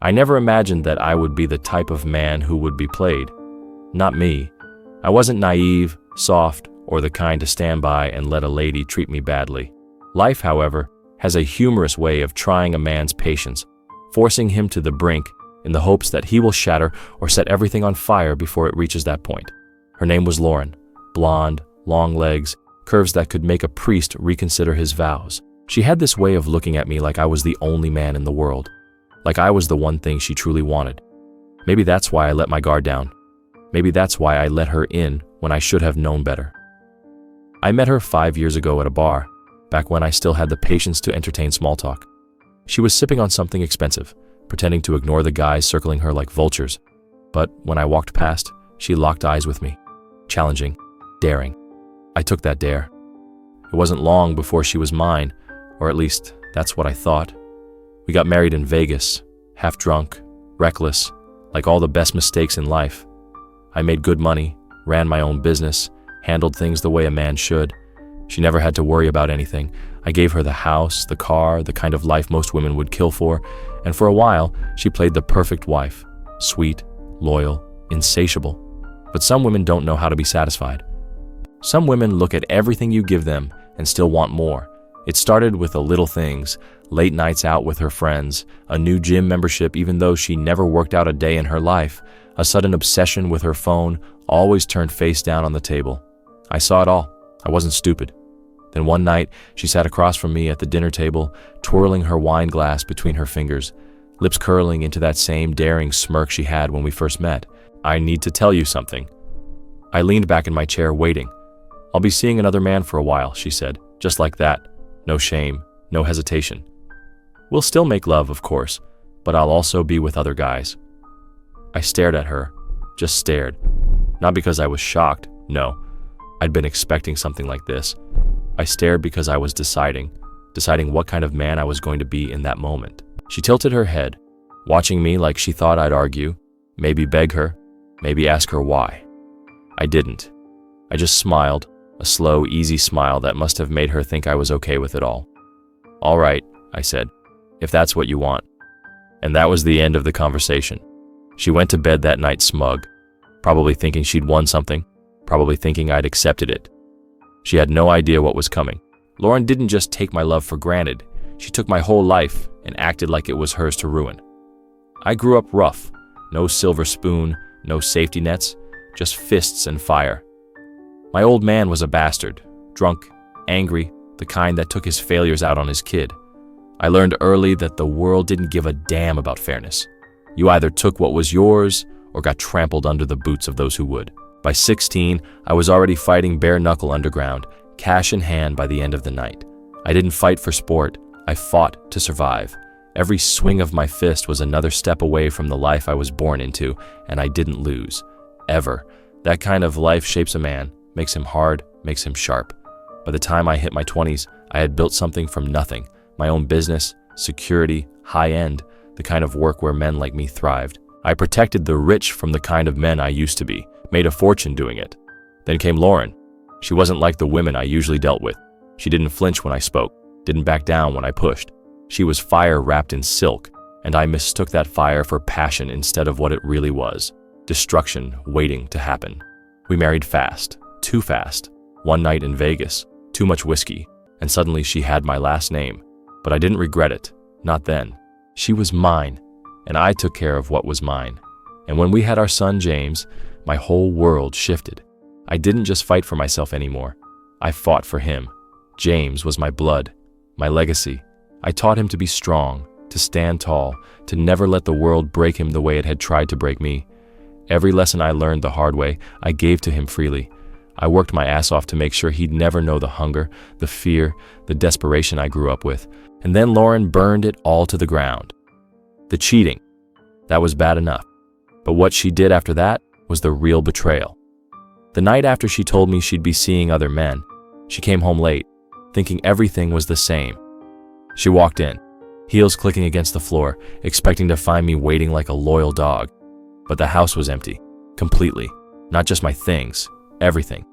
I never imagined that I would be the type of man who would be played. Not me. I wasn't naive, soft, or the kind to stand by and let a lady treat me badly. Life, however, has a humorous way of trying a man's patience, forcing him to the brink in the hopes that he will shatter or set everything on fire before it reaches that point. Her name was Lauren. Blonde, long legs, curves that could make a priest reconsider his vows. She had this way of looking at me like I was the only man in the world, like I was the one thing she truly wanted. Maybe that's why I let my guard down. Maybe that's why I let her in when I should have known better. I met her 5 years ago at a bar, back when I still had the patience to entertain small talk. She was sipping on something expensive, pretending to ignore the guys circling her like vultures. But when I walked past, she locked eyes with me, challenging, daring. I took that dare. It wasn't long before she was mine, or at least that's what I thought. We got married in Vegas, half drunk, reckless, like all the best mistakes in life. I made good money, ran my own business, handled things the way a man should. She never had to worry about anything. I gave her the house, the car, the kind of life most women would kill for, and for a while, she played the perfect wife. Sweet, loyal, insatiable. But some women don't know how to be satisfied. Some women look at everything you give them and still want more. It started with the little things, late nights out with her friends, a new gym membership even though she never worked out a day in her life, a sudden obsession with her phone, always turned face down on the table. I saw it all. I wasn't stupid. Then one night, she sat across from me at the dinner table, twirling her wine glass between her fingers, lips curling into that same daring smirk she had when we first met. "I need to tell you something." I leaned back in my chair, waiting. "I'll be seeing another man for a while," she said, just like that. No shame, no hesitation. "We'll still make love, of course, but I'll also be with other guys." I stared at her, just stared. Not because I was shocked, no. I'd been expecting something like this. I stared because I was deciding what kind of man I was going to be in that moment. She tilted her head, watching me like she thought I'd argue, maybe beg her, maybe ask her why. I didn't. I just smiled, a slow, easy smile that must have made her think I was okay with it all. "All right," I said, "if that's what you want." And that was the end of the conversation. She went to bed that night smug, probably thinking she'd won something, probably thinking I'd accepted it. She had no idea what was coming. Lauren didn't just take my love for granted. She took my whole life and acted like it was hers to ruin. I grew up rough. No silver spoon, no safety nets, just fists and fire. My old man was a bastard, drunk, angry, the kind that took his failures out on his kid. I learned early that the world didn't give a damn about fairness. You either took what was yours or got trampled under the boots of those who would. By 16, I was already fighting bare-knuckle underground, cash in hand by the end of the night. I didn't fight for sport, I fought to survive. Every swing of my fist was another step away from the life I was born into, and I didn't lose. Ever. That kind of life shapes a man, makes him hard, makes him sharp. By the time I hit my 20s, I had built something from nothing. My own business, security, high-end, the kind of work where men like me thrived. I protected the rich from the kind of men I used to be, made a fortune doing it. Then came Lauren. She wasn't like the women I usually dealt with. She didn't flinch when I spoke, didn't back down when I pushed. She was fire wrapped in silk, and I mistook that fire for passion instead of what it really was. Destruction waiting to happen. We married fast, too fast. One night in Vegas, too much whiskey, and suddenly she had my last name. But I didn't regret it, not then. She was mine, and I took care of what was mine. And when we had our son James, my whole world shifted. I didn't just fight for myself anymore. I fought for him. James was my blood, my legacy. I taught him to be strong, to stand tall, to never let the world break him the way it had tried to break me. Every lesson I learned the hard way, I gave to him freely. I worked my ass off to make sure he'd never know the hunger, the fear, the desperation I grew up with. And then Lauren burned it all to the ground. The cheating, that was bad enough. But what she did after that was the real betrayal. The night after she told me she'd be seeing other men, she came home late, thinking everything was the same. She walked in, heels clicking against the floor, expecting to find me waiting like a loyal dog. But the house was empty, completely. Not just my things, everything.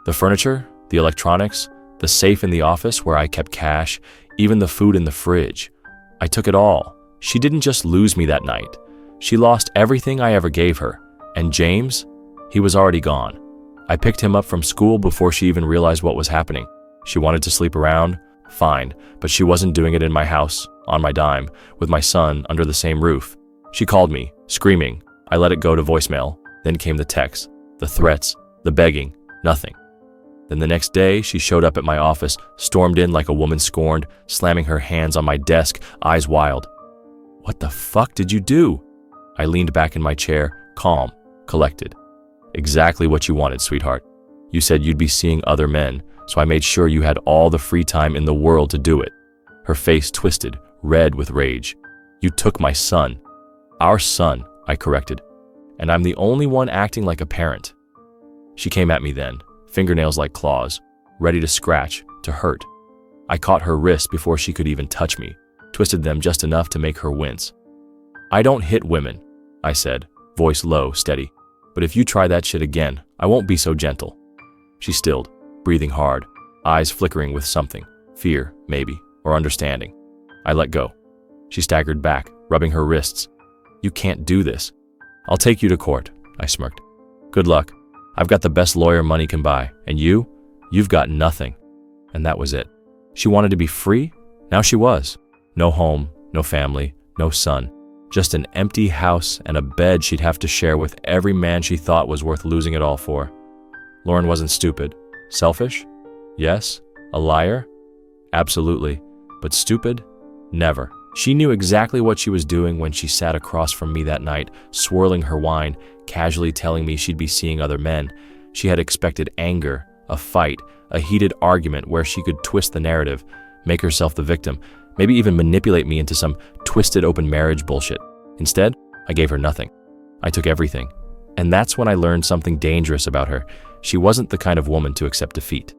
The furniture, the electronics, the safe in the office where I kept cash, even the food in the fridge. I took it all. She didn't just lose me that night. She lost everything I ever gave her. And James? He was already gone. I picked him up from school before she even realized what was happening. She wanted to sleep around? Fine, but she wasn't doing it in my house, on my dime, with my son under the same roof. She called me, screaming. I let it go to voicemail. Then came the texts, the threats, the begging, nothing. Then the next day, she showed up at my office, stormed in like a woman scorned, slamming her hands on my desk, eyes wild. What the fuck did you do? I leaned back in my chair, calm, collected. Exactly what you wanted, sweetheart. You said you'd be seeing other men, so I made sure you had all the free time in the world to do it. Her face twisted, red with rage. You took my son. Our son, I corrected. And I'm the only one acting like a parent. She came at me then, fingernails like claws, ready to scratch, to hurt. I caught her wrists before she could even touch me, twisted them just enough to make her wince. I don't hit women, I said, voice low, steady. But if you try that shit again, I won't be so gentle. She stilled, breathing hard, eyes flickering with something, fear, maybe, or understanding. I let go. She staggered back, rubbing her wrists. You can't do this. I'll take you to court, I smirked. Good luck. I've got the best lawyer money can buy, and you've got nothing. And that was it. She wanted to be free? Now she was. No home, no family, no son. Just an empty house and a bed she'd have to share with every man she thought was worth losing it all for. Lauren wasn't stupid. Selfish? Yes. A liar? Absolutely. But stupid? Never. She knew exactly what she was doing when she sat across from me that night, swirling her wine, casually telling me she'd be seeing other men. She had expected anger, a fight, a heated argument where she could twist the narrative, make herself the victim, maybe even manipulate me into some twisted open marriage bullshit. Instead, I gave her nothing. I took everything. And that's when I learned something dangerous about her. She wasn't the kind of woman to accept defeat.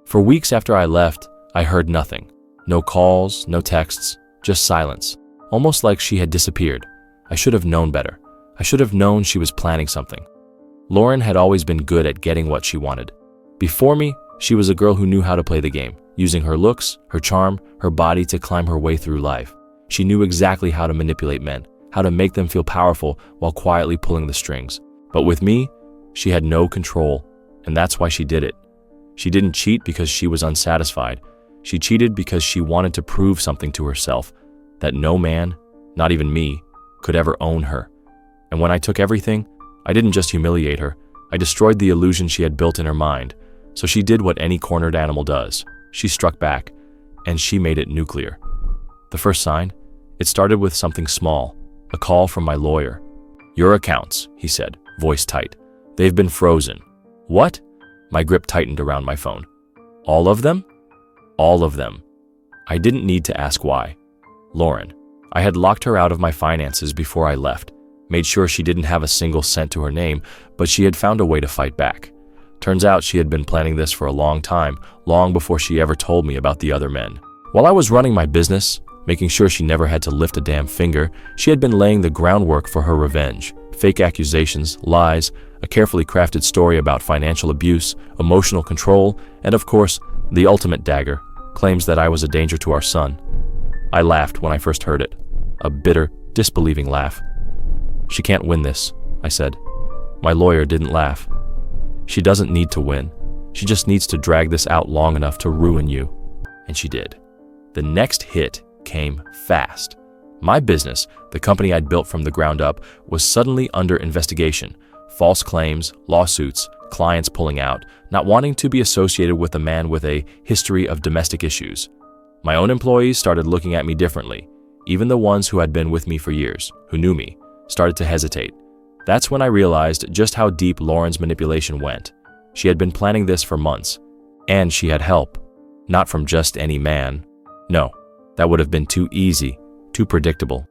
For weeks after I left, I heard nothing. No calls, no texts, just silence. Almost like she had disappeared. I should have known better. I should have known she was planning something. Lauren had always been good at getting what she wanted. Before me, she was a girl who knew how to play the game, using her looks, her charm, her body to climb her way through life. She knew exactly how to manipulate men, how to make them feel powerful while quietly pulling the strings. But with me, she had no control, and that's why she did it. She didn't cheat because she was unsatisfied. She cheated because she wanted to prove something to herself, that no man, not even me, could ever own her. And when I took everything, I didn't just humiliate her, I destroyed the illusion she had built in her mind. So she did what any cornered animal does. She struck back, and she made it nuclear. The first sign? It started with something small, a call from my lawyer. Your accounts, he said, voice tight. They've been frozen. What? My grip tightened around my phone. All of them? All of them. I didn't need to ask why. Lauren. I had locked her out of my finances before I left, made sure she didn't have a single cent to her name, but she had found a way to fight back. Turns out she had been planning this for a long time, long before she ever told me about the other men. While I was running my business, making sure she never had to lift a damn finger, she had been laying the groundwork for her revenge. Fake accusations, lies, a carefully crafted story about financial abuse, emotional control, and of course, the ultimate dagger, claims that I was a danger to our son. I laughed when I first heard it, a bitter, disbelieving laugh. She can't win this, I said. My lawyer didn't laugh. She doesn't need to win. She just needs to drag this out long enough to ruin you. And she did. The next hit came fast. My business, the company I'd built from the ground up, was suddenly under investigation. False claims, lawsuits, clients pulling out, not wanting to be associated with a man with a history of domestic issues. My own employees started looking at me differently. Even the ones who had been with me for years, who knew me, started to hesitate. That's when I realized just how deep Lauren's manipulation went. She had been planning this for months, and she had help. Not from just any man. No, that would have been too easy, too predictable.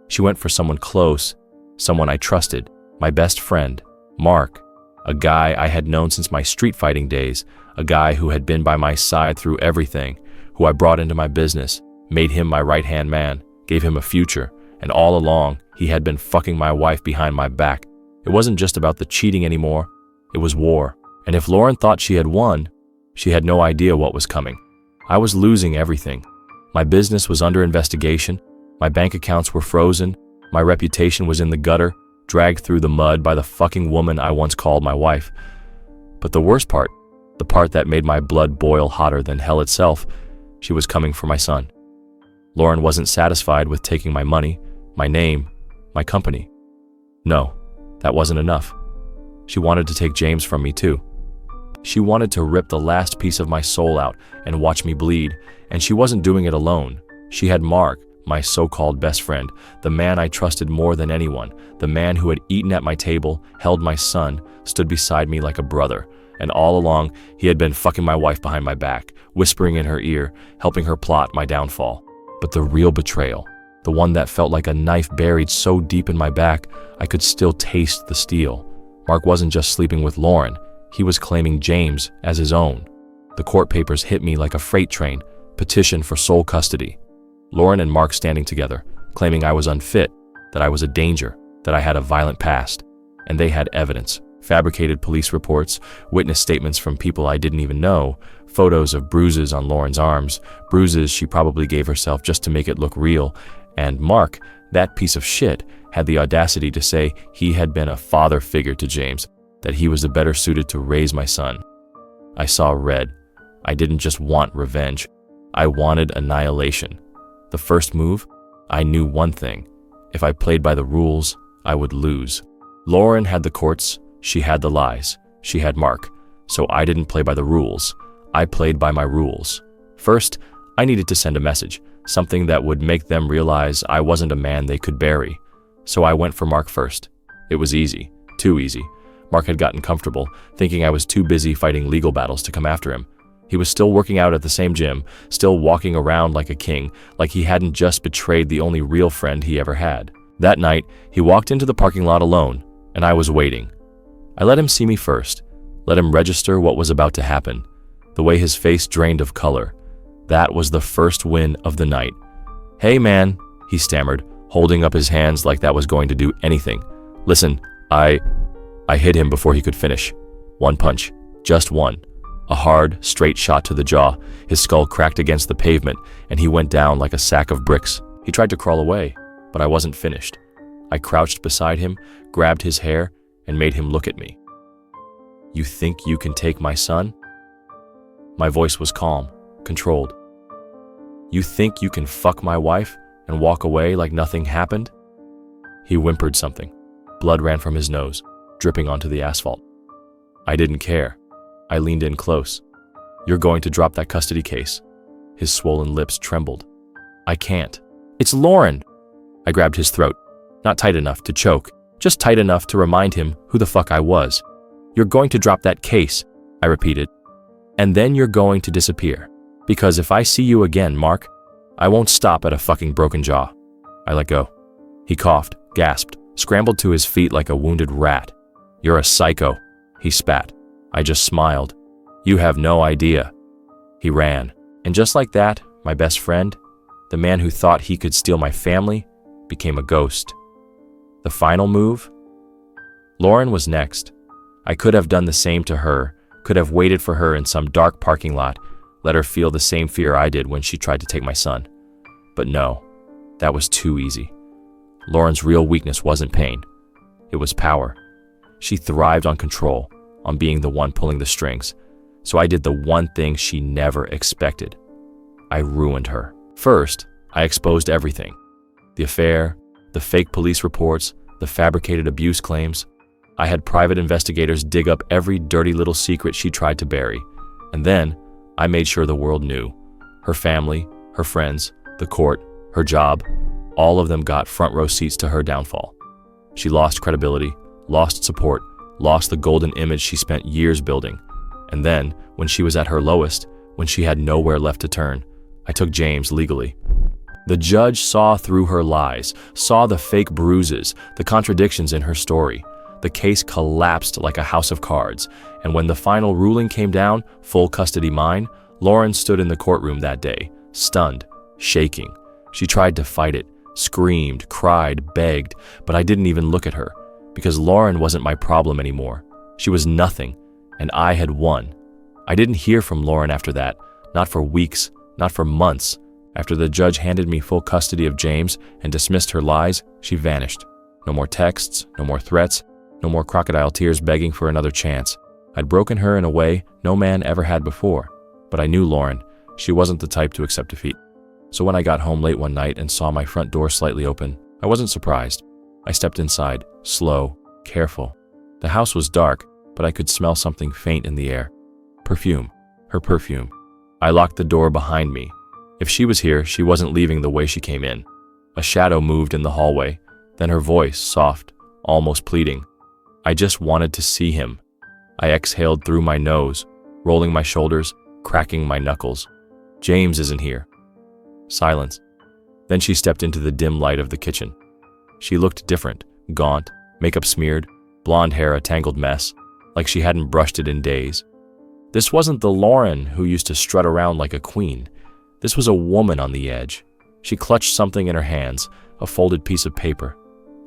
She went for someone close, someone I trusted, my best friend, Mark, a guy I had known since my street fighting days, a guy who had been by my side through everything, who I brought into my business, made him my right-hand man, gave him a future, and all along, he had been fucking my wife behind my back. It wasn't just about the cheating anymore, it was war. And if Lauren thought she had won, she had no idea what was coming. I was losing everything. My business was under investigation, My bank accounts were frozen, my reputation was in the gutter, dragged through the mud by the fucking woman I once called my wife. But the worst part, the part that made my blood boil hotter than hell itself, she was coming for my son. Lauren wasn't satisfied with taking my money, my name, my company. No, that wasn't enough. She wanted to take James from me too. She wanted to rip the last piece of my soul out and watch me bleed, and she wasn't doing it alone. She had Mark, my so-called best friend, the man I trusted more than anyone, the man who had eaten at my table, held my son, stood beside me like a brother, and all along he had been fucking my wife behind my back, whispering in her ear, helping her plot my downfall. But the real betrayal, the one that felt like a knife buried so deep in my back, I could still taste the steel. Mark wasn't just sleeping with Lauren, he was claiming James as his own. The court papers hit me like a freight train, petition for sole custody. Lauren and Mark standing together, claiming I was unfit, that I was a danger, that I had a violent past. And they had evidence, fabricated police reports, witness statements from people I didn't even know, photos of bruises on Lauren's arms, bruises she probably gave herself just to make it look real. And Mark, that piece of shit, had the audacity to say he had been a father figure to James, that he was the better suited to raise my son. I saw red. I didn't just want revenge. I wanted annihilation. The first move, I knew one thing. If I played by the rules, I would lose. Lauren had the courts, she had the lies, she had Mark. So I didn't play by the rules. I played by my rules. First, I needed to send a message, something that would make them realize I wasn't a man they could bury. So I went for Mark first. It was easy, too easy. Mark had gotten comfortable, thinking I was too busy fighting legal battles to come after him. He was still working out at the same gym, still walking around like a king, like he hadn't just betrayed the only real friend he ever had. That night, he walked into the parking lot alone, and I was waiting. I let him see me first, let him register what was about to happen. The way his face drained of color. That was the first win of the night. "Hey man," he stammered, holding up his hands like that was going to do anything. "Listen, I hit him before he could finish. One punch, just one. A hard, straight shot to the jaw. His skull cracked against the pavement, and he went down like a sack of bricks. He tried to crawl away, but I wasn't finished. I crouched beside him, grabbed his hair, and made him look at me. "You think you can take my son?" My voice was calm, controlled. "You think you can fuck my wife and walk away like nothing happened?" He whimpered something. Blood ran from his nose, dripping onto the asphalt. I didn't care. I leaned in close. "You're going to drop that custody case." His swollen lips trembled. "I can't. It's Lauren." I grabbed his throat, not tight enough to choke, just tight enough to remind him who the fuck I was. "You're going to drop that case," I repeated. "And then you're going to disappear. Because if I see you again, Mark, I won't stop at a fucking broken jaw." I let go. He coughed, gasped, scrambled to his feet like a wounded rat. "You're a psycho," he spat. I just smiled. "You have no idea." He ran. And just like that, my best friend, the man who thought he could steal my family, became a ghost. The final move? Lauren was next. I could have done the same to her, could have waited for her in some dark parking lot, let her feel the same fear I did when she tried to take my son. But no, that was too easy. Lauren's real weakness wasn't pain. It was power. She thrived on control, on being the one pulling the strings. So I did the one thing she never expected. I ruined her. First, I exposed everything. The affair, the fake police reports, the fabricated abuse claims. I had private investigators dig up every dirty little secret she tried to bury. And then, I made sure the world knew. Her family, her friends, the court, her job, all of them got front row seats to her downfall. She lost credibility, lost support, lost the golden image she spent years building. And then, when she was at her lowest, when she had nowhere left to turn, I took James legally. The judge saw through her lies, saw the fake bruises, the contradictions in her story. The case collapsed like a house of cards, and when the final ruling came down, full custody mine, Lauren stood in the courtroom that day, stunned, shaking. She tried to fight it, screamed, cried, begged, but I didn't even look at her, because Lauren wasn't my problem anymore. She was nothing, and I had won. I didn't hear from Lauren after that, not for weeks, not for months, After the judge handed me full custody of James and dismissed her lies, she vanished. No more texts, no more threats, no more crocodile tears begging for another chance. I'd broken her in a way no man ever had before, but I knew Lauren. She wasn't the type to accept defeat. So when I got home late one night and saw my front door slightly open, I wasn't surprised. I stepped inside, slow, careful. The house was dark, but I could smell something faint in the air. Perfume. Her perfume. I locked the door behind me. If she was here, she wasn't leaving the way she came in. A shadow moved in the hallway, then her voice, soft, almost pleading. I just wanted to see him. I exhaled through my nose, rolling my shoulders, cracking my knuckles. James isn't here. Silence. Then she stepped into the dim light of the kitchen. She looked different, gaunt, makeup smeared, blonde hair a tangled mess, like she hadn't brushed it in days. This wasn't the Lauren who used to strut around like a queen. This was a woman on the edge. She clutched something in her hands, a folded piece of paper.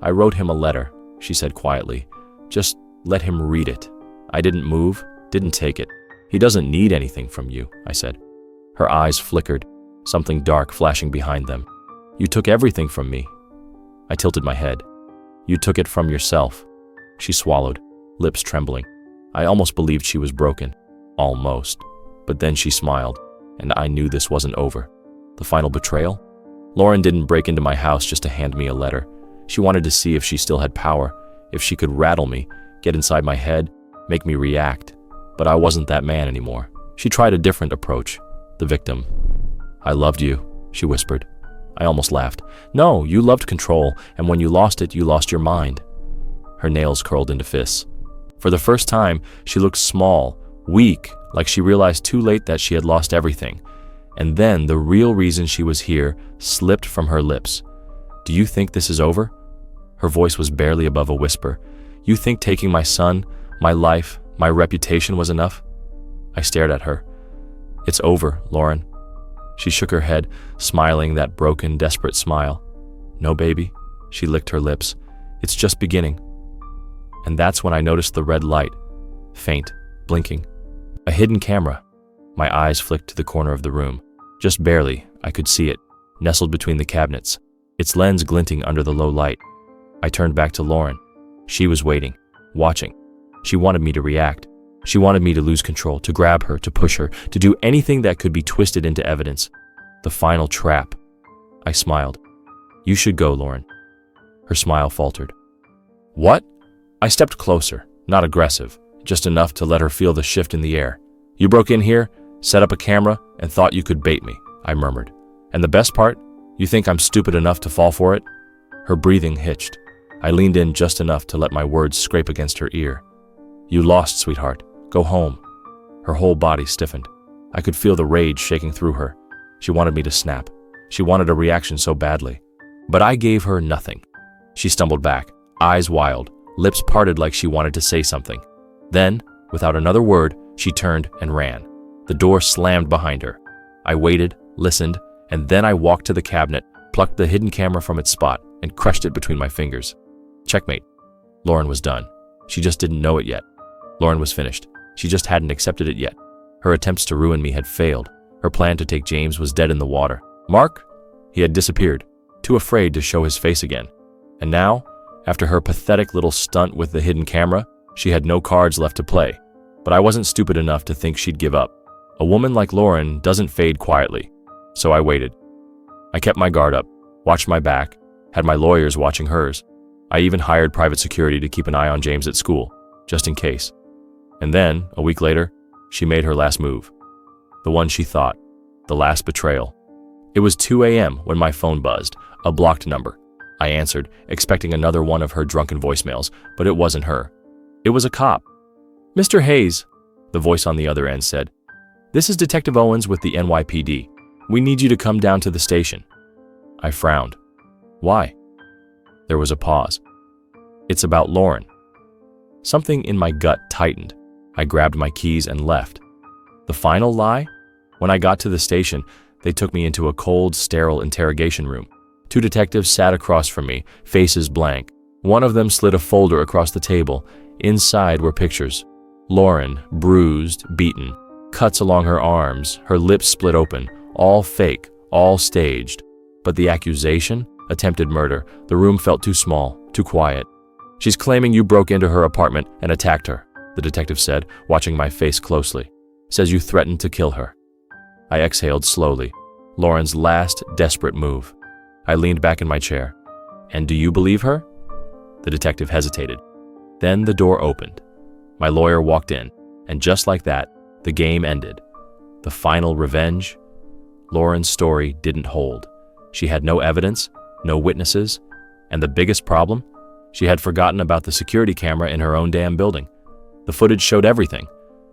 I wrote him a letter, she said quietly. Just let him read it. I didn't move, didn't take it. He doesn't need anything from you, I said. Her eyes flickered, something dark flashing behind them. You took everything from me. I tilted my head. You took it from yourself. She swallowed, lips trembling. I almost believed she was broken. Almost. But then she smiled, and I knew this wasn't over. The final betrayal? Lauren didn't break into my house just to hand me a letter. She wanted to see if she still had power, if she could rattle me, get inside my head, make me react. But I wasn't that man anymore. She tried a different approach. The victim. I loved you, she whispered. I almost laughed. No, you loved control, and when you lost it, you lost your mind. Her nails curled into fists. For the first time, she looked small, weak, like she realized too late that she had lost everything. And then the real reason she was here slipped from her lips. Do you think this is over? Her voice was barely above a whisper. You think taking my son, my life, my reputation was enough? I stared at her. It's over, Lauren. She shook her head, smiling that broken, desperate smile. No, baby. She licked her lips. It's just beginning. And that's when I noticed the red light. Faint, blinking. A hidden camera. My eyes flicked to the corner of the room. Just barely, I could see it, nestled between the cabinets, its lens glinting under the low light. I turned back to Lauren. She was waiting, watching. She wanted me to react. She wanted me to lose control, to grab her, to push her, to do anything that could be twisted into evidence. The final trap. I smiled. You should go, Lauren. Her smile faltered. What? I stepped closer, not aggressive, just enough to let her feel the shift in the air. You broke in here, set up a camera, and thought you could bait me, I murmured. And the best part? You think I'm stupid enough to fall for it? Her breathing hitched. I leaned in just enough to let my words scrape against her ear. You lost, sweetheart. Go home. Her whole body stiffened. I could feel the rage shaking through her. She wanted me to snap. She wanted a reaction so badly. But I gave her nothing. She stumbled back, eyes wild, lips parted like she wanted to say something. Then, without another word, she turned and ran. The door slammed behind her. I waited, listened, and then I walked to the cabinet, plucked the hidden camera from its spot, and crushed it between my fingers. Checkmate. Lauren was done. She just didn't know it yet. Lauren was finished. She just hadn't accepted it yet. Her attempts to ruin me had failed. Her plan to take James was dead in the water. Mark? He had disappeared, too afraid to show his face again. And now, after her pathetic little stunt with the hidden camera, she had no cards left to play. But I wasn't stupid enough to think she'd give up. A woman like Lauren doesn't fade quietly. So I waited. I kept my guard up, watched my back, had my lawyers watching hers. I even hired private security to keep an eye on James at school, just in case. And then, a week later, she made her last move. The one she thought, the last betrayal. It was 2 a.m. when my phone buzzed, a blocked number. I answered, expecting another one of her drunken voicemails, but it wasn't her. It was a cop. Mr. Hayes, the voice on the other end said, this is Detective Owens with the NYPD. We need you to come down to the station. I frowned. Why? There was a pause. It's about Lauren. Something in my gut tightened. I grabbed my keys and left. The final lie? When I got to the station, they took me into a cold, sterile interrogation room. 2 detectives sat across from me, faces blank. One of them slid a folder across the table. Inside were pictures. Lauren, bruised, beaten, cuts along her arms, her lips split open, all fake, all staged. But the accusation? Attempted murder. The room felt too small, too quiet. She's claiming you broke into her apartment and attacked her, the detective said, watching my face closely. Says you threatened to kill her. I exhaled slowly. Lauren's last desperate move. I leaned back in my chair. And do you believe her? The detective hesitated. Then the door opened. My lawyer walked in, and just like that, the game ended. The final revenge? Lauren's story didn't hold. She had no evidence, no witnesses, and the biggest problem? She had forgotten about the security camera in her own damn building. The footage showed everything.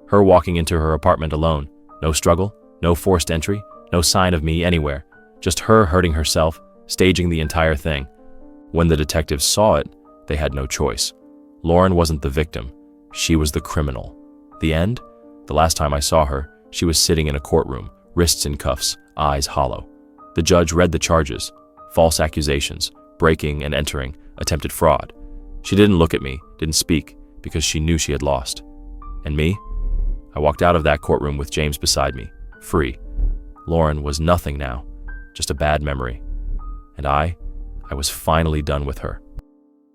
Her walking into her apartment alone. No struggle, no forced entry, no sign of me anywhere. Just her hurting herself, staging the entire thing. When the detectives saw it, they had no choice. Lauren wasn't the victim. She was the criminal. The end? The last time I saw her, she was sitting in a courtroom, wrists in cuffs, eyes hollow. The judge read the charges: false accusations, breaking and entering, attempted fraud. She didn't look at me, didn't speak, because she knew she had lost. And me? I walked out of that courtroom with James beside me, free. Lauren was nothing now, just a bad memory. And I was finally done with her.